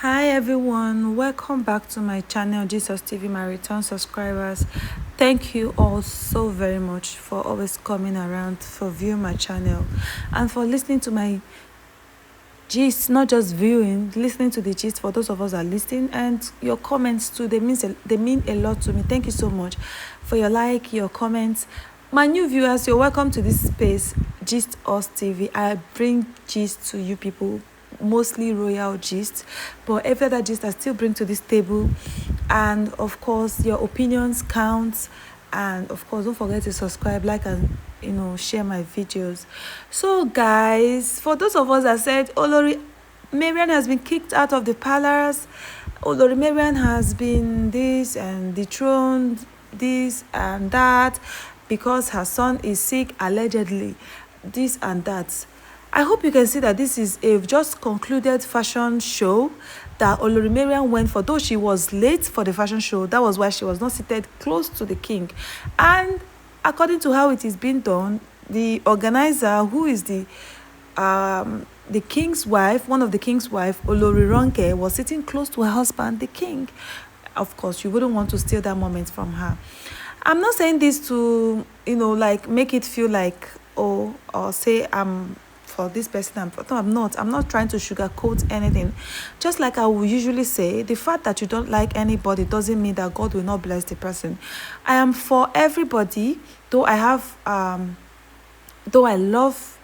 Hi everyone, welcome back to my channel Jesus TV, my return subscribers. Thank you all so very much for always coming around, for viewing my channel, and for listening to my gist, not just viewing, listening to the gist. For those of us that are listening, and your comments too, they mean a lot to me. Thank you so much for your like, your comments. My new viewers, you're welcome to this space, Gist Us TV. I bring gist to you people, mostly royal gist, but every other gist I still bring to this table. And of course, your opinions count. And of course, don't forget to subscribe, like, and share my videos. So guys, for those of us that said olori Mariam has been kicked out of the palace, olori Mariam has been this and dethroned, this and that, because her son is sick, allegedly, this and that. I hope you can see that this is a just concluded fashion show that Olori Mariam went for. Though she was late for the fashion show, that was why she was not seated close to the king. And according to how it is being done, the organizer, who is the king's wife, one of the king's wife, Olori Ronke, was sitting close to her husband, the king. Of course, you wouldn't want to steal that moment from her. I'm not saying this to, like make it feel like, oh, or say I'm for this person. No, I'm not trying to sugarcoat anything. Just like I will usually say, the fact that you don't like anybody doesn't mean that God will not bless the person. I am for everybody, though I have though I love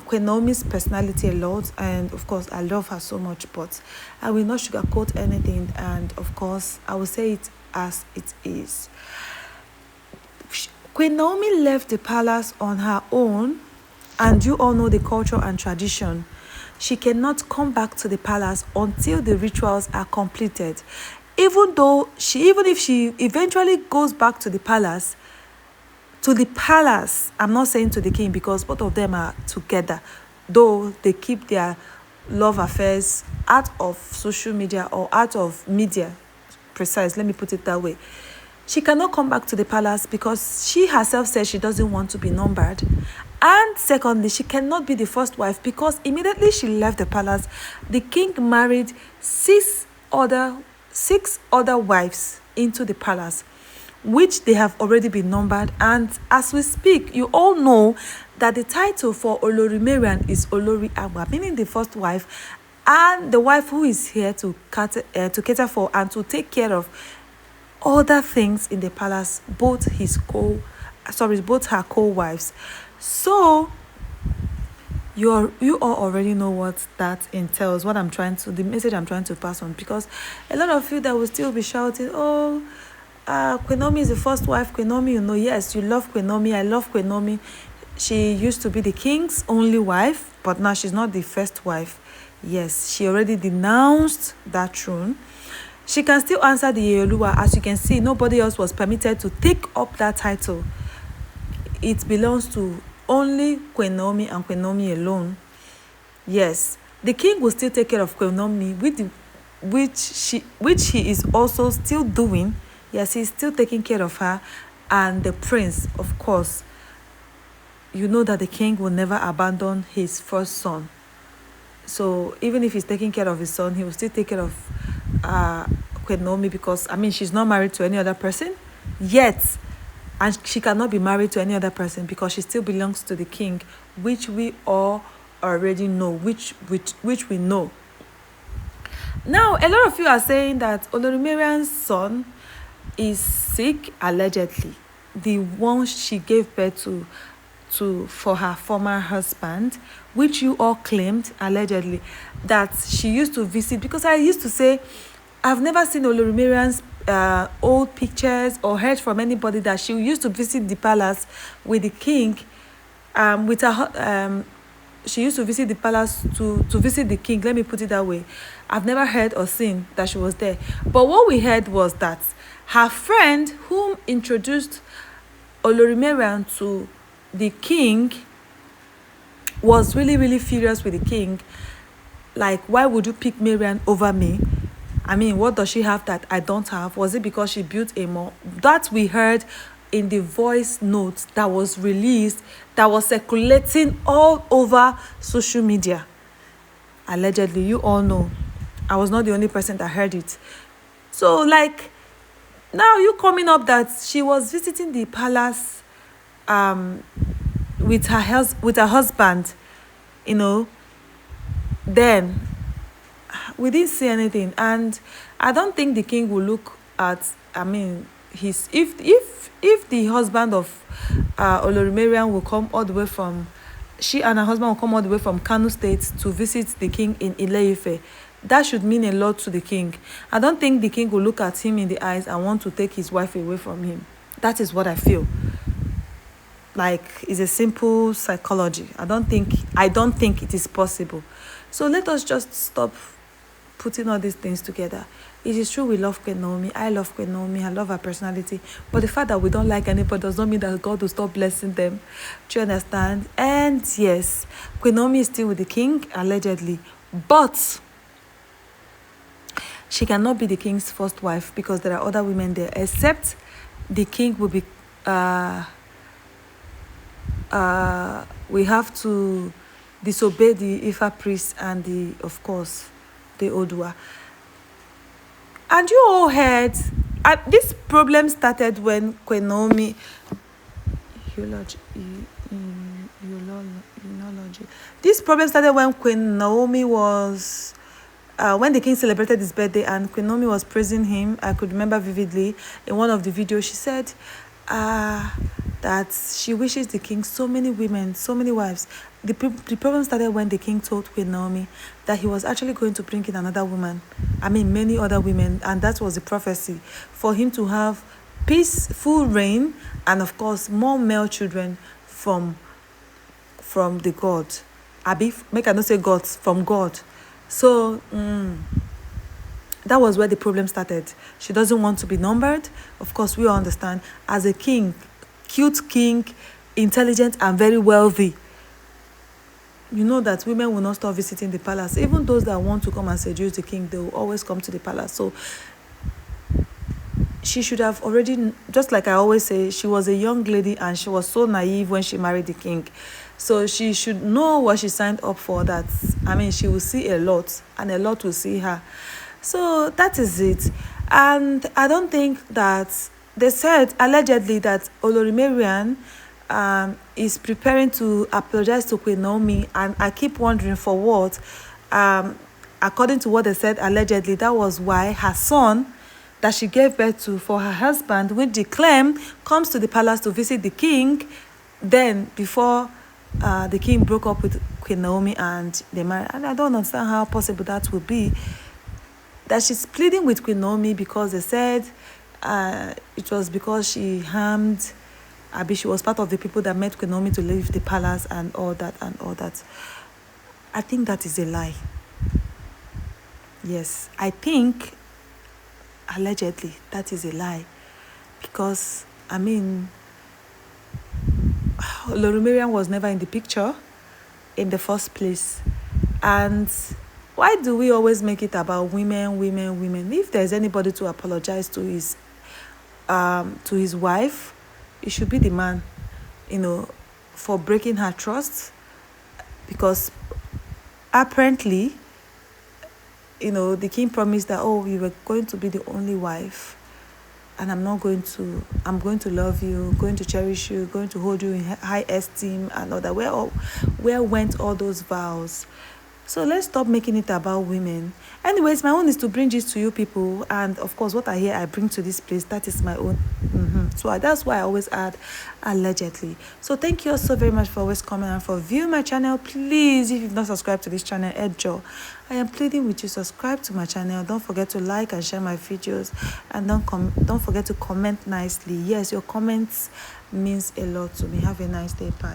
Queen Naomi's personality a lot, and of course I love her so much, but I will not sugarcoat anything, and of course I will say it as it is. Queen Naomi left the palace on her own, and you all know the culture and tradition. She cannot come back to the palace until the rituals are completed. Even if she eventually goes back to the palace, I'm not saying to the king, because both of them are together, though they keep their love affairs out of social media, or out of media, let me put it that way. She cannot come back to the palace because she herself says she doesn't want to be numbered. And secondly, she cannot be the first wife, because immediately she left the palace, the king married six other wives into the palace, which they have already been numbered. And as we speak, you all know that the title for Olori Mariam is Olori Agba, meaning the first wife, and the wife who is here to cater for and to take care of other things in the palace, both her co-wives. So you all already know what that entails, the message I'm trying to pass on, because a lot of you that will still be shouting, oh, Queen Naomi is the first wife. Queen Naomi, yes, you love Queen Naomi, I love Queen Naomi. She used to be the king's only wife, but now she's not the first wife. Yes, she already denounced that throne. She can still answer the Yeoluwa. As you can see, nobody else was permitted to take up that title. It belongs to only Queen Naomi and Queen Naomi alone. Yes, the king will still take care of Queen Naomi, which he is also still doing. Yes, he's still taking care of her. And the prince, of course, you know that the king will never abandon his first son. So even if he's taking care of his son, he will still take care of Queen Naomi, because she's not married to any other person yet, and she cannot be married to any other person because she still belongs to the king, which we all already know, which we know. Now, a lot of you are saying that Olori Mariam's son is sick, allegedly, the one she gave birth to for her former husband, which you all claimed, allegedly, that she used to visit. Because I used to say, I've never seen Olori Mariam's old pictures or heard from anybody that she used to visit the palace with the king. She used to visit the palace to visit the king, let me put it that way. I've never heard or seen that she was there. But what we heard was that her friend, whom introduced Olori Mariam to the king, was really, really furious with the king. Like, why would you pick Mariam over me? What does she have that I don't have? Was it because she built a mall? That we heard in the voice note that was released, that was circulating all over social media. Allegedly, you all know. I was not the only person that heard it. So, like, now you coming up that she was visiting the palace um with her husband, you know, then we didn't see anything. And I don't think the king will look at, I mean, his, if the husband of Olori Mariam will come all the way from, she and her husband will come all the way from Kano State to visit the king in Ile-Ife, that should mean a lot to the king. I don't think the king will look at him in the eyes and want to take his wife away from him. That is what I feel. Like, it's a simple psychology. I don't think it is possible. So let us just stop putting all these things together. It is true we love Queen Naomi. I love Queen Naomi. I love her personality. But the fact that we don't like anybody does not mean that God will stop blessing them. Do you understand? And yes, Queen Naomi is still with the king, allegedly. But she cannot be the king's first wife because there are other women there, except the king will be we have to disobey the Ifa priest and of course the Odua. And you all heard, this problem started when Queen Naomi, this problem started when Queen Naomi was, when the king celebrated his birthday and Queen Naomi was praising him. I could remember vividly in one of the videos, she said that she wishes the king so many women, so many wives. The problem started when the king told Queen Naomi that he was actually going to bring in another woman. I mean, many other women. And that was the prophecy for him to have peaceful reign and, of course, more male children from the God. Make I not say gods, from God. So, that was where the problem started. She doesn't want to be numbered. Of course, we all understand. As a king, cute king, intelligent and very wealthy, you know that women will not stop visiting the palace. Even those that want to come and seduce the king, they will always come to the palace. So she should have already, just like I always say, she was a young lady and she was so naive when she married the king. So she should know what she signed up for. That, I mean, she will see a lot and a lot will see her. So that is it. And I don't think that, they said allegedly that Olori Mariam is preparing to apologize to Queen Naomi, and I keep wondering for what. According to what they said, allegedly, that was why her son that she gave birth to for her husband, which the claim comes to the palace to visit the king, then before the king broke up with Queen Naomi and they married. And I don't understand how possible that would be. That she's pleading with Queen Naomi because they said it was because she harmed, she was part of the people that made Queen Naomi to leave the palace and all that and all that. I think that is a lie. Yes, I think allegedly that is a lie, because I mean, Olori Mariam was never in the picture in the first place. And why do we always make it about women? If there's anybody to apologize to his wife, it should be the man, for breaking her trust. Because apparently, the king promised that, oh, you were going to be the only wife, and I'm going to love you, going to cherish you, going to hold you in high esteem and all that. Where went all those vows? So let's stop making it about women. Anyways, my own is to bring this to you people, and of course what I hear I bring to this place. That is my own. So that's why I always add allegedly. So thank you all so very much for always coming and for viewing my channel. Please, if you've not subscribed to this channel, I am pleading with you, subscribe to my channel. Don't forget to like and share my videos, and don't forget to comment nicely. Yes, your comments means a lot to me. Have a nice day. Bye.